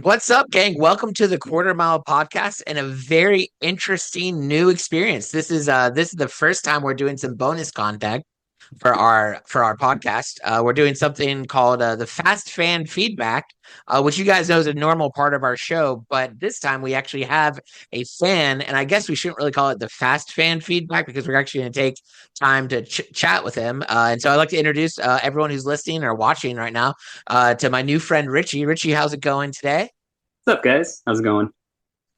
What's up, gang? Welcome to the Quarter Mile Podcast and a very interesting new experience. This is the first time we're doing some bonus content for our podcast. We're doing something called the Fast Fan Feedback, which you guys know is a normal part of our show, but this time we actually have a fan, and I guess we shouldn't really call it the Fast Fan Feedback because we're actually going to take time to chat with him. And so I'd like to introduce everyone who's listening or watching right now to my new friend Richie. Richie, how's it going today? What's up, guys? How's it going?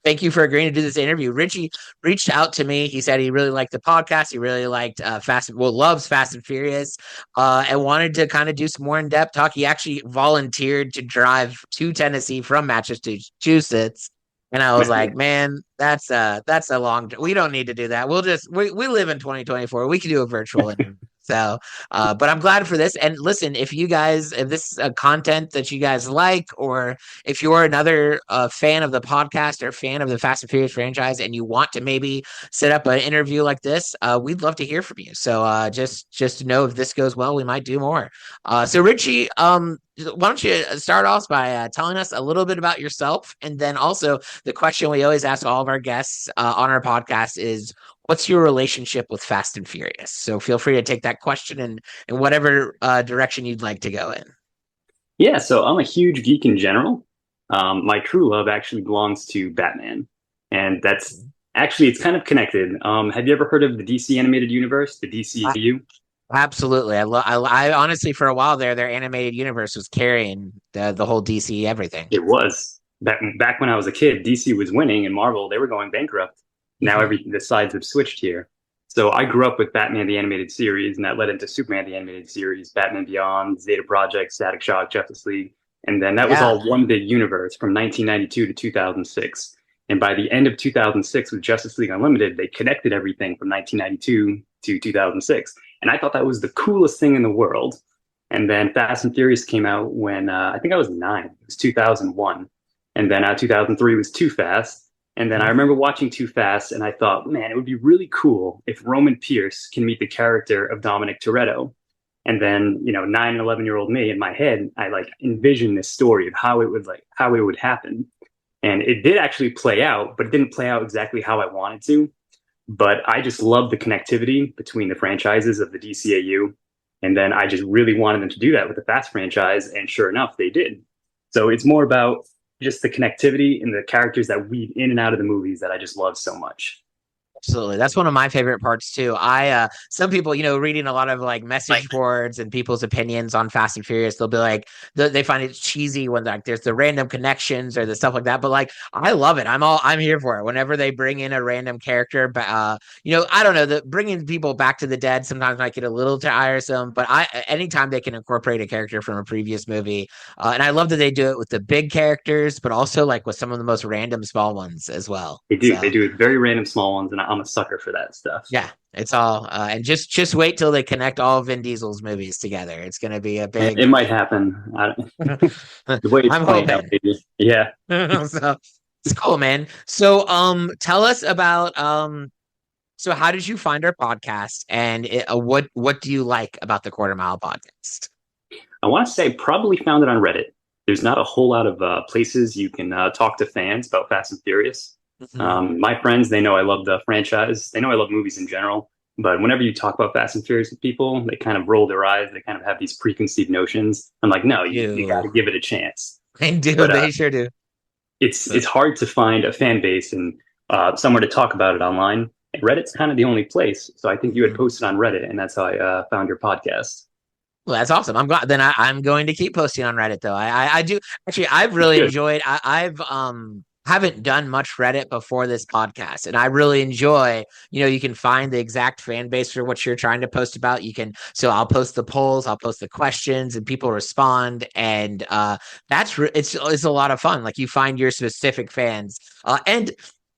Thank you for agreeing to do this interview. Richie reached out to me. He said he really liked the podcast. He really liked loves Fast and Furious, and wanted to kind of do some more in depth talk. He actually volunteered to drive to Tennessee from Massachusetts, and I was like, man, that's a long. We don't need to do that. We live in 2024. We can do a virtual interview. So, but I'm glad for this. And listen, if this is a content that you guys like, or if you're another fan of the podcast or fan of the Fast and Furious franchise and you want to maybe set up an interview like this, we'd love to hear from you. So just to know if this goes well, we might do more. So Richie, why don't you start off by telling us a little bit about yourself, and then also the question we always ask all of our guests on our podcast is, what's your relationship with Fast and Furious? So feel free to take that question in whatever direction you'd like to go in. Yeah, so I'm a huge geek in general. My true love actually belongs to Batman, and that's actually it's kind of connected. Have you ever heard of the DC animated universe, the DCU? Absolutely. I honestly, for a while there, their animated universe was carrying the whole DC everything. It was back when I was a kid. DC was winning, and Marvel they were going bankrupt. Now the sides have switched here. So I grew up with Batman the animated series, and that led into Superman the animated series, Batman Beyond, Zeta Project, Static Shock, Justice League, and then that was Yeah. all one big universe from 1992 to 2006. And by the end of 2006, with Justice League Unlimited, they connected everything from 1992 to 2006. And I thought that was the coolest thing in the world. And then Fast and Furious came out when I think I was 9. It was 2001. And then 2003 was Too Fast. And then I remember watching Too Fast, and I thought, man, it would be really cool if Roman Pierce can meet the character of Dominic Toretto. And then, 9 and 11-year-old me in my head, I like envisioned this story of how it would happen. And it did actually play out, but it didn't play out exactly how I wanted to. But I just loved the connectivity between the franchises of the DCAU. And then I just really wanted them to do that with the Fast franchise. And sure enough, they did. So it's more about just the connectivity and the characters that weave in and out of the movies that I just love so much. Absolutely. That's one of my favorite parts too. Some people, reading a lot of like message boards and people's opinions on Fast and Furious, they'll be like, they find it cheesy when like there's the random connections or the stuff like that. But like, I love it. I'm here for it. Whenever they bring in a random character, but I don't know, the bringing people back to the dead sometimes might get a little tiresome. But anytime they can incorporate a character from a previous movie, and I love that they do it with the big characters, but also like with some of the most random small ones as well. They do. They do it very random small ones, and I'm a sucker for that stuff. Yeah, it's all and just wait till they connect all Vin Diesel's movies together. It's going to be a big. It might happen. The way it's I'm playing out, hoping. maybe. Yeah. So it's cool, man. So tell us about so how did you find our podcast, and what do you like about the Quarter Mile podcast? I want to say probably found it on Reddit. There's not a whole lot of places you can talk to fans about Fast and Furious. Mhm. My friends, they know I love the franchise. They know I love movies in general. But whenever you talk about Fast and Furious with people, they kind of roll their eyes. They kind of have these preconceived notions. I'm like, no, you got to You, give it a chance. they do, But they sure do. it's hard to find a fan base and somewhere to talk about it online. And Reddit's kind of the only place. So I think you had posted on Reddit, and that's how I found your podcast. Well, that's awesome. I'm glad. Then I'm going to keep posting on Reddit though. I do actually. I've really Good. enjoyed. I've haven't done much Reddit before this podcast, and I really enjoy. You can find the exact fan base for what you're trying to post about. So I'll post the polls, I'll post the questions, and people respond, and it's a lot of fun. Like you find your specific fans, and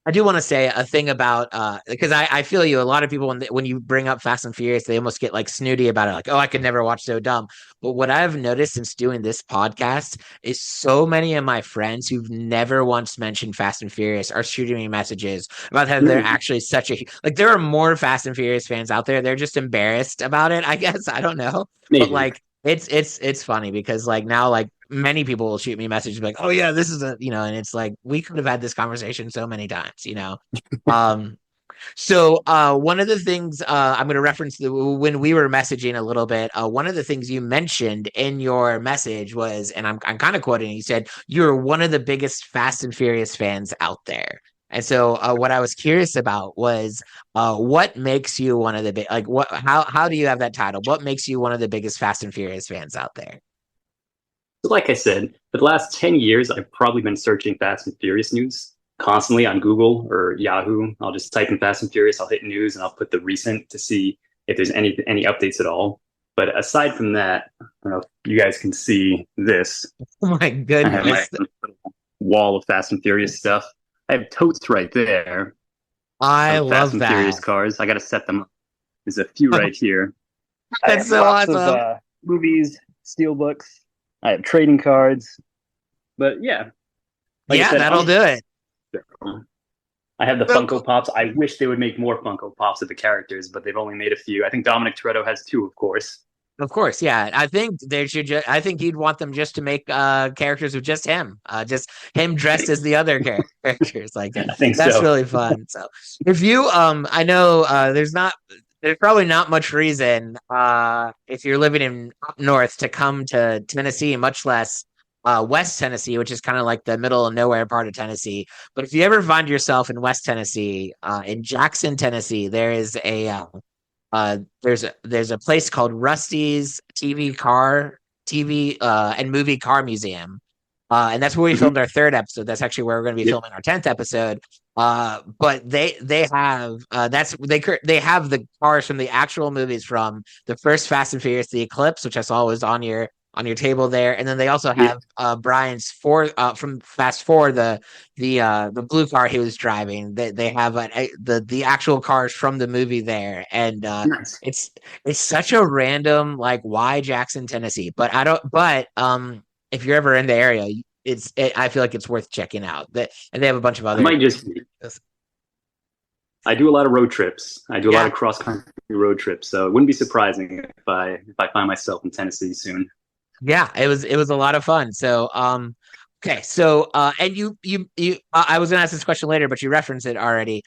I do want to say a thing about because I feel you. A lot of people when you bring up Fast and Furious, they almost get like snooty about it, like, oh, I could never watch so dumb. But what I've noticed since doing this podcast is so many of my friends who've never once mentioned Fast and Furious are shooting me messages about how they're Hmm, actually such a like there are more Fast and Furious fans out there. They're just embarrassed about it, I guess. I don't know. But maybe. like It's funny because like now like many people will shoot me messages like, oh yeah, this is a and it's like we could have had this conversation so many times. Um so one of the things I'm going to reference when we were messaging a little bit, one of the things you mentioned in your message was, and I'm kind of quoting, you said you're one of the biggest Fast and Furious fans out there. And so what I was curious about was what makes you one of the big like what how do you have that title? What makes you one of the biggest Fast and Furious fans out there? So like I said, for the last 10 years, I've probably been searching Fast and Furious news constantly on Google or Yahoo. I'll just type in Fast and Furious, I'll hit news, and I'll put the recent to see if there's any updates at all. But aside from that, I don't know if you guys can see this. Oh my I have my goodness. wall of Fast and Furious stuff. I have totes right there I of Fast love and that. Furious cars. I got to set them up. There's a few right here. I That's have so lots of awesome. movies, steel books. I have trading cards. But yeah, like I Yeah, said, that'll do it. I have the So cool. Funko Pops. I wish they would make more Funko Pops of the characters, but they've only made a few. I think Dominic Toretto has two, of course. Of course, yeah. I think they should I think you'd want them just to make characters with just him. Just him dressed as the other characters. Like I think that's so. really fun. So if you I know there's probably not much reason if you're living in up north to come to Tennessee, much less West Tennessee, which is kind of like the middle of nowhere part of Tennessee. But if you ever find yourself in West Tennessee, in Jackson, Tennessee, there is there's a place called Rusty's TV and movie car museum. And that's where we Mhm. filmed our third episode. That's actually where we're going to be Yep. filming our 10th episode. But they have they have the cars from the actual movies from the first Fast and Furious, the Eclipse, which I saw was on your table there, and then they also Yep. have Brian's four from Fast Four, the blue car he was driving. They have the actual cars from the movie there, and Nice. it's it's such a random like why Jackson, Tennessee, but I don't. But if you're ever in the area, I feel like it's worth checking out. And they have a bunch of I other. might just. I do a lot of road trips. I do a lot Yeah, of cross country road trips, so it wouldn't be surprising if I find myself in Tennessee soon. yeah, it was a lot of fun. So okay, so and I was gonna ask this question later, but you referenced it already.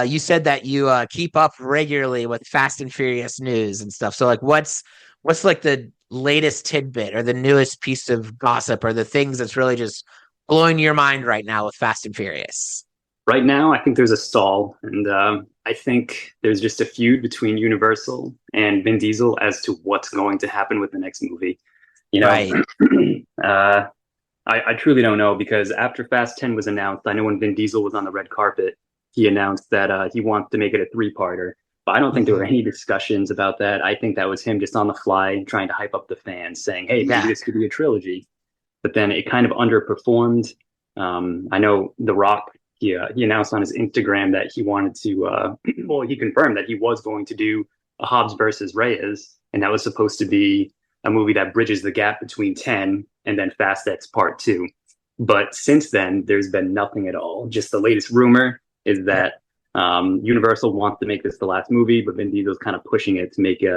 You said that you keep up regularly with Fast and Furious news and stuff. So like, what's like the latest tidbit or the newest piece of gossip or the things that's really just blowing your mind right now with Fast and Furious? Right now, I think there's a stall, and I think there's just a feud between Universal and Vin Diesel as to what's going to happen with the next movie. You know, Right. uh, I truly don't know because after Fast 10 was announced, I know when Vin Diesel was on the red carpet, he announced that he wants to make it a three-parter. But I don't think there were Mhm. any discussions about that. I think that was him just on the fly trying to hype up the fans, saying, "Hey, maybe Yeah. this could be a trilogy." But then it kind of underperformed. I know The Rock. He announced on his Instagram that he wanted to. Well, he confirmed that he was going to do a Hobbs versus Reyes, and that was supposed to be a movie that bridges the gap between 10 and then Fast X Part 2. But since then, there's been nothing at all. Just the latest rumor is that Universal wants to make this the last movie, but Vin Diesel's kind of pushing it to make it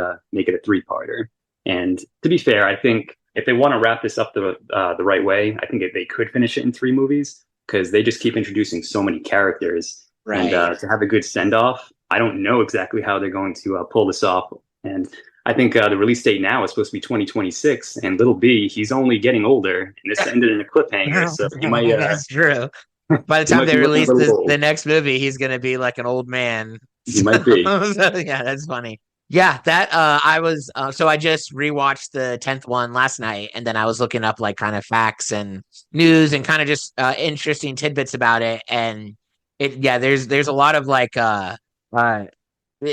a three-parter. And to be fair, I think if they want to wrap this up the right way, I think they could finish it in three movies because they just keep introducing so many characters. And Right. to have a good send off, I don't know exactly how they're going to pull this off. And I think the release date now is supposed to be 2026, and Little B, he's only getting older, and this ended in a cliffhanger, so That's true. By the he time might they be looking a release little the old. next movie, he's gonna be like an old man. He So, might be. yeah, that's funny. Yeah, that I was so I just rewatched the 10th one last night, and then I was looking up like kind of facts and news and kind of just interesting tidbits about it. And there's a lot of like uh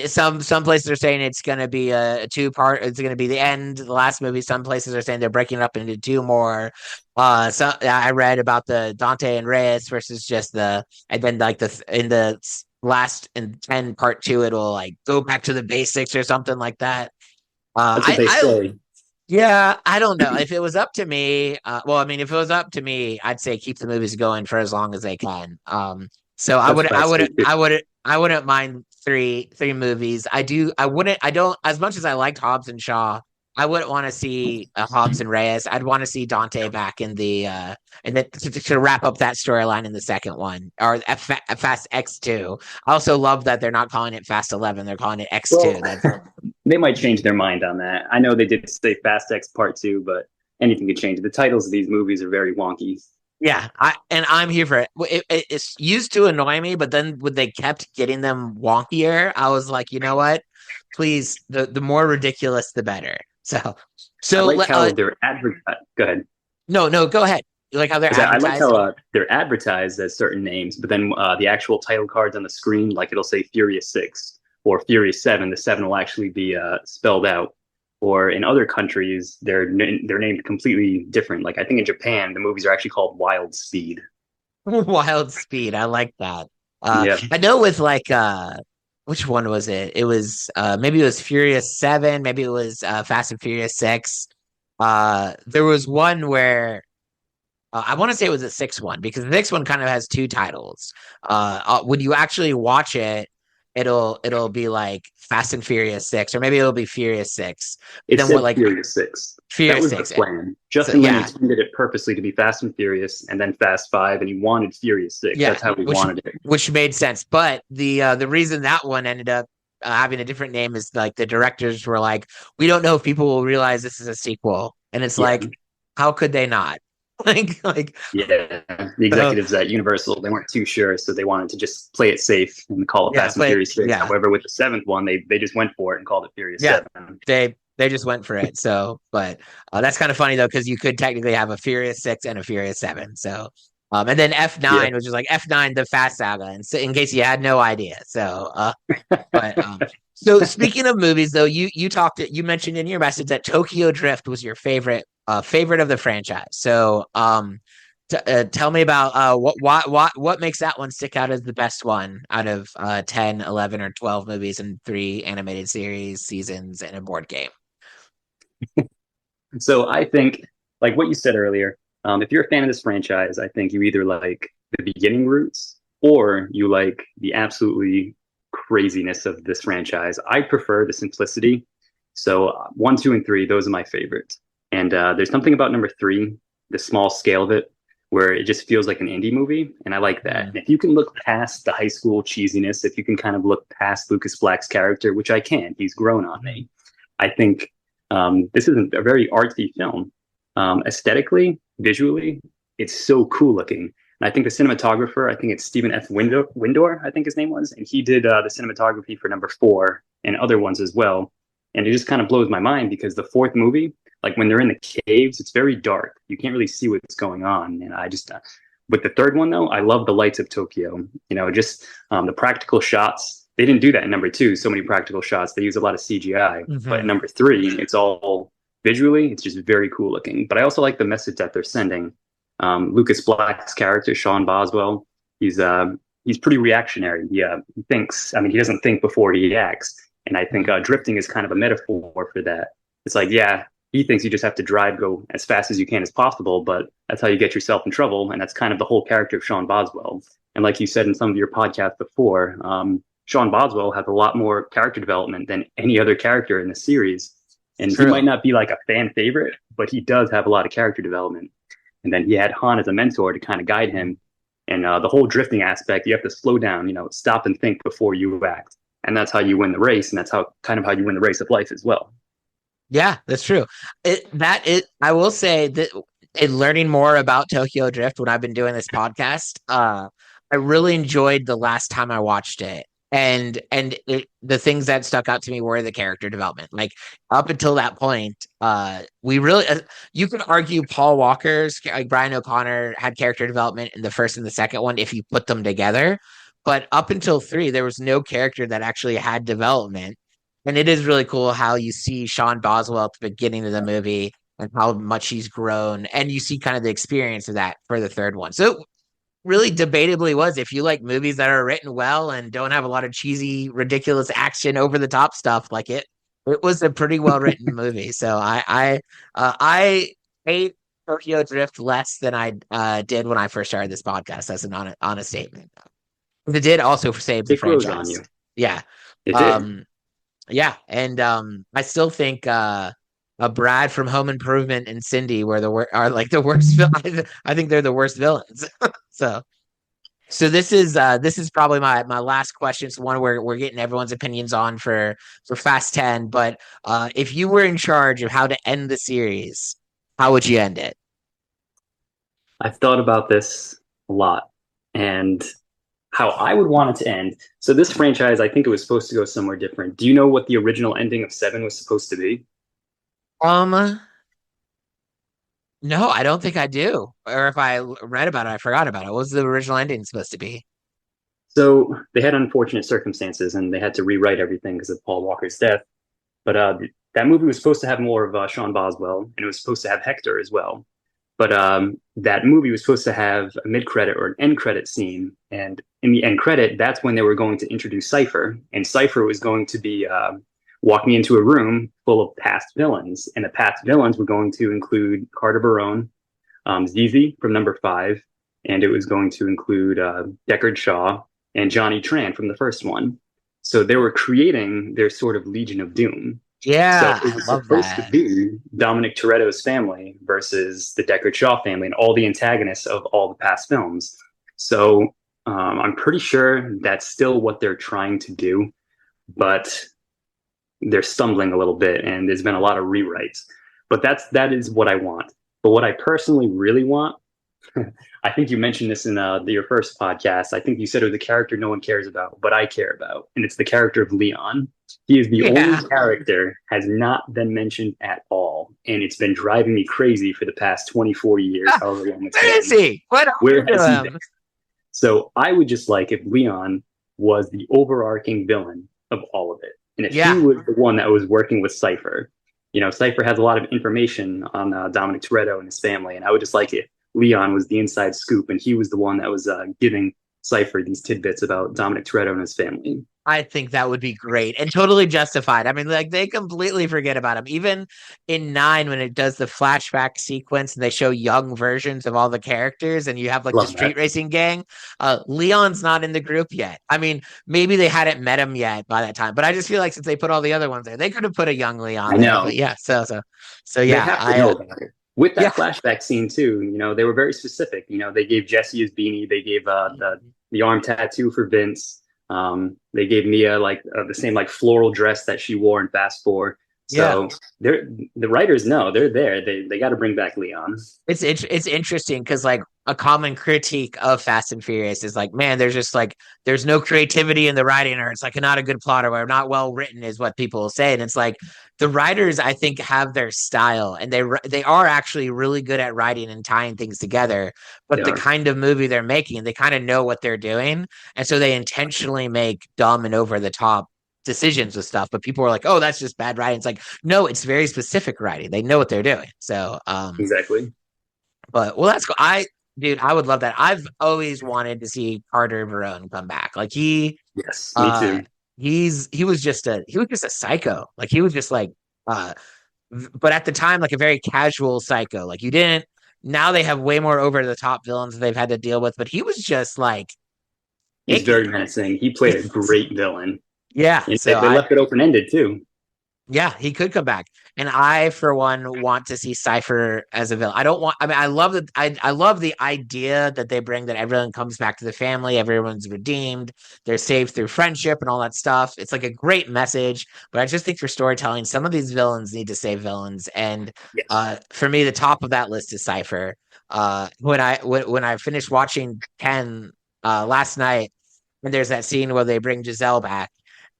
some places are saying it's gonna be a two-part. It's gonna be the end, the last movie. Some places are saying they're breaking it up into two more. So I read about the Dante and Reyes versus just and then like in the last in 10 part two, it'll like go back to the basics or something like that. That's what they I say. yeah, I don't know if it was up to me. Well, I mean, if it was up to me, I'd say keep the movies going for as long as they can. So I That's would, what I I say would, too. I would, I wouldn't mind three movies. I do, I wouldn't, I don't. As much as I liked Hobbs and Shaw, I wouldn't want to see Hobbs and Reyes. I'd want to see Dante back in the and then to wrap up that storyline in the second one or Fast X2. I also love that they're not calling it Fast 11; they're calling it Well, X2. That's they might change their mind on that. I know they did say Fast X Part 2, but anything could change. The titles of these movies are very wonky. yeah. I'm here for it. It's used to annoy me, but then when they kept getting them wonkier, I was like, you know what? Please, the more ridiculous, the better. So I so like how they're advertised. Go ahead. no, go ahead. You like how they're I like advertised? how they're advertised as certain names, but then the actual title cards on the screen, like it'll say Furious 6 or Furious 7. The 7 will actually be spelled out. Or in other countries, they're named completely different. Like I think in Japan, the movies are actually called Wild Speed. Wild Speed. I like that. Yeah, I know with like which one was it? It was maybe it was Furious 7, maybe it was Fast and Furious 6. There was one where I want to say it was a sixth one because the sixth one kind of has two titles. When you actually watch it, it'll be like Fast and Furious 6, or maybe it'll be Furious 6. But it then what said like Furious 6. That Furious was the 6? plan. So Justin Lin yeah, intended it purposely to be Fast and Furious and then Fast 5, and he wanted Furious 6. yeah, That's how he wanted it. which made sense. But the reason that one ended up having a different name is like the directors were like, we don't know if people will realize this is a sequel, and it's Yeah, like, how could they not? Like yeah. The so executives at Universal, they weren't too sure, so they wanted to just play it safe and call it yeah, Fast and but Furious 6. yeah, However, with the seventh one, they just went for it and called it Furious yeah, 7. they just went for it. So, but that's kind of funny though because you could technically have a Furious 6 and a Furious 7. So, and then Yeah. F9, which is like F9, the Fast Saga, and so in case you had no idea. So, but so speaking of movies, though, you mentioned in your message that Tokyo Drift was your favorite of the franchise. So tell me about what makes that one stick out as the best one out of 10, 11, or 12 movies and three animated series, seasons, and a board game. So I think, like what you said earlier, if you're a fan of this franchise, I think you either like the beginning roots or you like the absolutely craziness of this franchise. I prefer the simplicity. So one, two, and three, those are my favorites. And there's something about number three, the small scale of it, where it just feels like an indie movie, and I like that. Mm. And if you can look past the high school cheesiness, if you can kind of look past Lucas Black's character, which I can, he's grown on me. I think this is a very artsy film. Aesthetically, visually, it's so cool looking. And I think the cinematographer, I think it's Stephen F. Windor, I think his name was, and he did the cinematography for number four and other ones as well. And it just kind of blows my mind because the fourth movie, like when they're in the caves, it's very dark. You can't really see what's going on. And I just, with the third one though, I love the lights of Tokyo. You know, just the practical shots. They didn't do that in number two. So many practical shots. They use a lot of CGI. But in Mm-hmm. number three, it's all visually. It's just very cool looking. But I also like the message that they're sending. Lucas Black's character, Sean Boswell, he's pretty reactionary. He thinks. I mean, he doesn't think before he acts. And I think drifting is kind of a metaphor for that. It's like, yeah, he thinks you just have to drive, go as fast as you can as possible, but that's how you get yourself in trouble. And that's kind of the whole character of Sean Boswell. And like you said in some of your podcasts before, Sean Boswell has a lot more character development than any other character in the series. And he True. might not be like a fan favorite, but he does have a lot of character development. And then he had Han as a mentor to kind of guide him. And the whole drifting aspect, you have to slow down, stop and think before you act. And that's how you win the race. And that's how you win the race of life as well. Yeah, that's true. I will say that in learning more about Tokyo Drift when I've been doing this podcast, I really enjoyed the last time I watched it. The things that stuck out to me were the character development. Like up until that point, we really you could argue Paul Walker's like Brian O'Connor had character development in the first and the second one if you put them together. But up until three, there was no character that actually had development. And it is really cool how you see Sean Boswell at the beginning of the movie and how much he's grown. And you see kind of the experience of that for the third one. So it really debatably was if you like movies that are written well and don't have a lot of cheesy, ridiculous action over the top stuff, like it was a pretty well written movie. So I hate Tokyo Drift less than I did when I first started this podcast. That's an honest statement. It did also save the It grows on franchise. you. Yeah. It did. Um, yeah, and I still think Brad from Home Improvement and Cindy were are like the worst. I think they're the worst villains. So this is probably my last question. It's one where we're getting everyone's opinions on for Fast 10. But if you were in charge of how to end the series, how would you end it? I've thought about this a lot and how I would want it to end. So this franchise, I think it was supposed to go somewhere different. Do you know what the original ending of Seven was supposed to be? Um, no, I don't think I do. Or if I read about it, I forgot about it. What was the original ending supposed to be? So they had unfortunate circumstances and they had to rewrite everything because of Paul Walker's death. But that movie was supposed to have more of Sean Boswell, and it was supposed to have Hector as well. But that movie was supposed to have a mid-credit or an end-credit scene, and in the end credit, that's when they were going to introduce Cypher, and Cypher was going to be walking into a room full of past villains, and the past villains were going to include Carter Barone, Zizi from Number Five, and it was going to include Deckard Shaw and Johnny Tran from the first one. So they were creating their sort of Legion of Doom. So Yeah, it I was love supposed to that. be Dominic Toretto's family versus the Deckard Shaw family and all the antagonists of all the past films. So I'm pretty sure that's still what they're trying to do, but they're stumbling a little bit, and there's been a lot of rewrites. But that is what I want. But what I personally really want, I think you mentioned this in your first podcast. I think you said it was a character no one cares about, but I care about, and it's the character of Leon. He is the only Yeah. character has not been mentioned at all, and it's been driving me crazy for the past 24 years, Ah, however long it's where is been. he? What Where happened has to he been? him? So I would just like if Leon was the overarching villain of all of it, and if he Yeah, was the one that was working with Cypher. You know, Cypher has a lot of information on Dominic Toretto and his family, and I would just like it Leon was the inside scoop, and he was the one that was giving Cypher these tidbits about Dominic Toretto and his family. I think that would be great and totally justified. I mean, like they completely forget about him. Even in nine, when it does the flashback sequence and they show young versions of all the characters, and you have like the Love street that. racing gang, Leon's not in the group yet. I mean, maybe they hadn't met him yet by that time, but I just feel like since they put all the other ones there, they could have put a young I Leon there. But know. yeah, so They yeah, have to I know about it. With yeah. that flashback scene too, you know, they were very specific. You know, they gave Jesse his beanie, they gave the arm tattoo for Vince. They gave Mia like the same like floral dress that she wore in Fast Four. Yeah. So they're the writers know they're there. They got to bring back Leon. It's interesting because like a common critique of Fast and Furious is like, man, there's just like there's no creativity in the writing, or it's like not a good plot, or not well written, is what people will say. And it's like the writers, I think, have their style, and they are actually really good at writing and tying things together. They But the are kind of movie they're making, they kind of know what they're doing, and so they intentionally make dumb and over the top decisions with stuff. But people are like, oh, that's just bad writing. It's like, no, it's very specific writing. They know what they're doing. So exactly. but well, that's cool. Dude, I would love that. I've always wanted to see Carter Verone come back. Like Yes, me uh, too. he was just a psycho. Like he was just like, uh, but at the time, like a very casual psycho. Like you didn't. Now they have way more over the top villains that they've had to deal with, but he was just like He's very icky. menacing. He played a great villain. Yeah. And So they I left it open ended too. Yeah, he could come back. And I, for one, want to see Cypher as a villain. I don't want, I mean, I love the idea that they bring that everyone comes back to the family, everyone's redeemed, they're saved through friendship and all that stuff. It's like a great message, but I just think for storytelling, some of these villains need to save villains. And Yes. for me, the top of that list is Cypher. When I finished watching 10 last night, and there's that scene where they bring Giselle back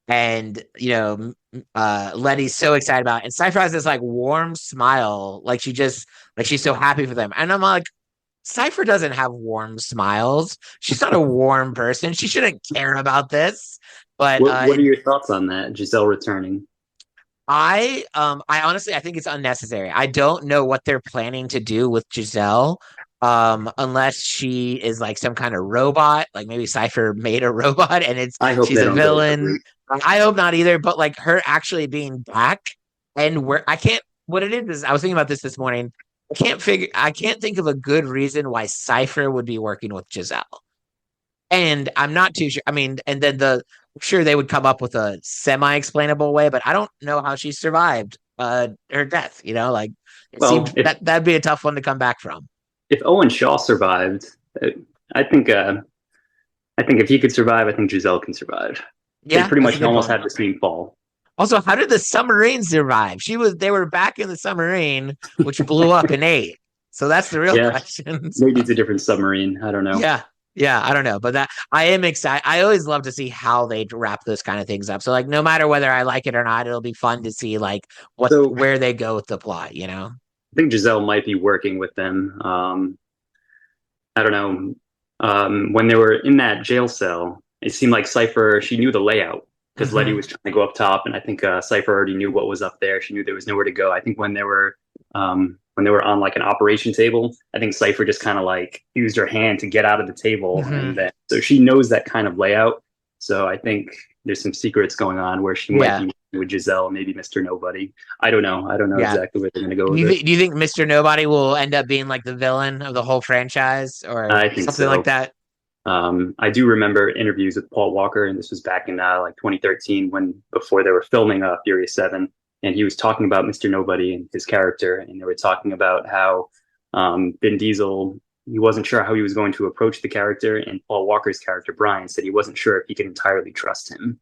and Letty's so excited about it. And Cypher has this like warm smile, like she's so happy for them. And I'm like, Cypher doesn't have warm smiles. She's not a warm person. She shouldn't care about this. But What are your thoughts on that? Giselle returning. I honestly I think it's unnecessary. I don't know what they're planning to do with Giselle. Unless she is like some kind of robot, like maybe Cypher made a robot and it's I hope she's they a don't go that villain. route. I hope not either, but like her actually being back and where I can't what it is I was thinking about this morning. I can't think of a good reason why Cypher would be working with Giselle. And I'm not too sure. I mean, I'm sure they would come up with a semi-explainable way, but I don't know how she survived her death. Like it Well, seemed that that'd be a tough one to come back from. if Owen Shaw survived, uh, I think I think if he could survive, I think Giselle can survive. They Yeah, pretty that's a much good almost point. had the same fall. Also, how did the submarine survive? They were back in the submarine, which blew up in eight. So that's the real Yeah, question. maybe it's a different submarine. I don't know. Yeah. Yeah, I don't know, but that I am excited. I always love to see how they wrap those kind of things up. So like no matter whether I like it or not, it'll be fun to see like So where they go with the plot. I think Giselle might be working with them. I don't know. When they were in that jail cell, it seemed like Cypher, she knew the layout because Letty Hmm. was trying to go up top, and I think Cypher already knew what was up there. She knew there was nowhere to go. I think when they were on like an operation table, I think Cypher just kind of like used her hand to get out of the table, and Hmm. then so she knows that kind of layout. So I think there's some secrets going on where she might Yeah. be with Giselle, maybe Mr. Nobody. I don't know. I don't know Yeah. exactly where they're going to go Do with you, it. do you think Mr. Nobody will end up being like the villain of the whole franchise or I think something like so. that? I do remember interviews with Paul Walker, and this was back in like 2013 when before they were filming Furious 7, and he was talking about Mr. Nobody and his character, and they were talking about how Vin Diesel he wasn't sure how he was going to approach the character, and Paul Walker's character Brian said he wasn't sure if he could entirely trust him.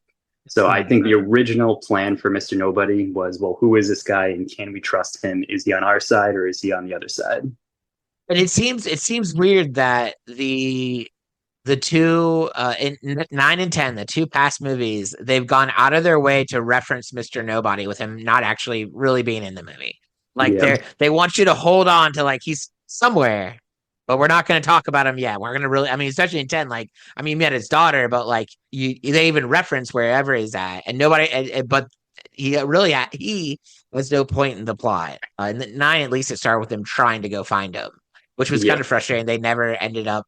So I Hmm. think the original plan for Mr. Nobody was, well, who is this guy, and can we trust him? Is he on our side or is he on the other side? And it seems weird that the two in 9 and 10, the two past movies, they've gone out of their way to reference Mr. Nobody with him not actually really being in the movie. Like Yeah, they want you to hold on to like he's somewhere, but we're not going to talk about him yet. We're going to really, I mean, especially in 10, like I mean, he met his daughter, but like they even reference wherever he's at, and nobody, but he was no point in the plot. In the 9, at least it started with him trying to go find him, which was kind yeah, of frustrating. They never ended up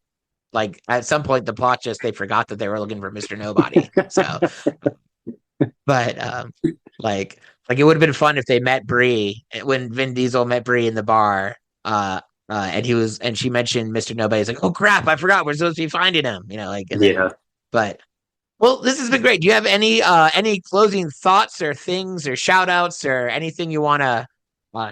like at some point the plot just they forgot that they were looking for Mr. Nobody. So, but like like it would have been fun if they met Bree when Vin Diesel met Bree in the bar. And she mentioned Mr. Nobody. It's like, oh crap, I forgot we're supposed to be finding him. Like and then, yeah. but well, this has been great. Do you have any closing thoughts or things or shout outs or anything you want to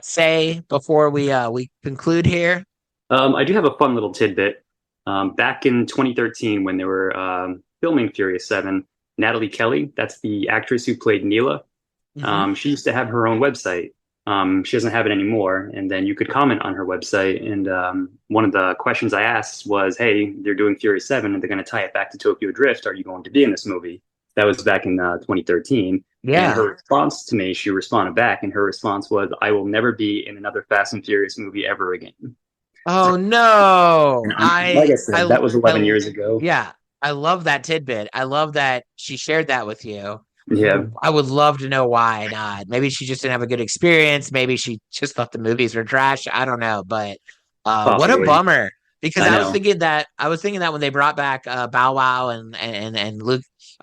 say before we conclude here? I do have a fun little tidbit. Back in 2013, when they were filming Furious 7, Natalie Kelly, that's the actress who played Neela, Hmm. she used to have her own website. She doesn't have it anymore. And then you could comment on her website. And one of the questions I asked was, hey, they're doing Furious 7 and they're going to tie it back to Tokyo Drift. Are you going to be in this movie? That was back in 2013. And Yeah. her response to me, she responded back, and her response was, I will never be in another Fast and Furious movie ever again. Oh no. Like I said, that was 11 I years ago. yeah, I love that tidbit. I love that she shared that with you. Yeah, I would love to know why not. Maybe she just didn't have a good experience. Maybe she just thought the movies were trash. I don't know, but what a possibly. bummer. Because I know. I was thinking that when they brought back Bow Wow and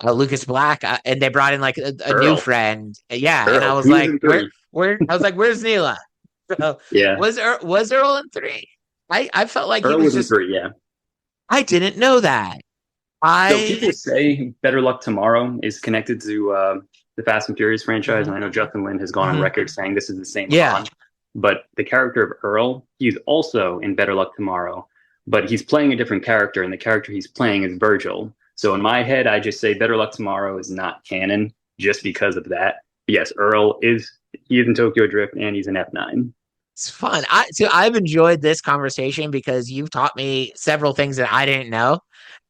Lucas Black, and they brought in like a new Earl. friend. Yeah, and I Earl. was He was like, in three. I was like, where's Neela? So, Yeah. was Earl in three? I felt like he Earl was was in just. three. Yeah. I didn't know that. So I people say Better Luck Tomorrow is connected to the Fast and Furious franchise, Mhm, and I know Justin Lin has gone on mhm. record saying this is the same Yeah. Han. But the character of Earl, he's also in Better Luck Tomorrow, but he's playing a different character, and the character he's playing is Virgil. So in my head, I just say Better Luck Tomorrow is not canon just because of that. But yes, Earl is he is in Tokyo Drift and he's in F9. It's fun. I've enjoyed this conversation because you've taught me several things that I didn't know.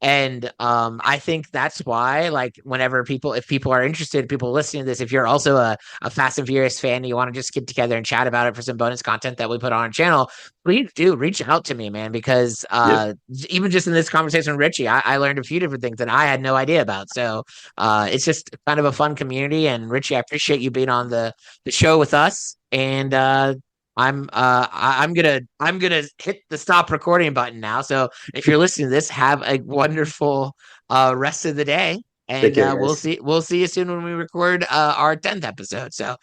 And I think that's why, like, if people are interested, people listening to this, if you're also a Fast and Furious fan and you want to just get together and chat about it for some bonus content that we put on our channel, please do reach out to me, man, because Yep. even just in this conversation with Richie, I learned a few different things that I had no idea about. So it's just kind of a fun community. And Richie, I appreciate you being on the show with us. And I'm gonna hit the stop recording button now. So if you're listening to this, have a wonderful rest of the day, Take and care, we'll guys. see you soon when we record our 10th episode. So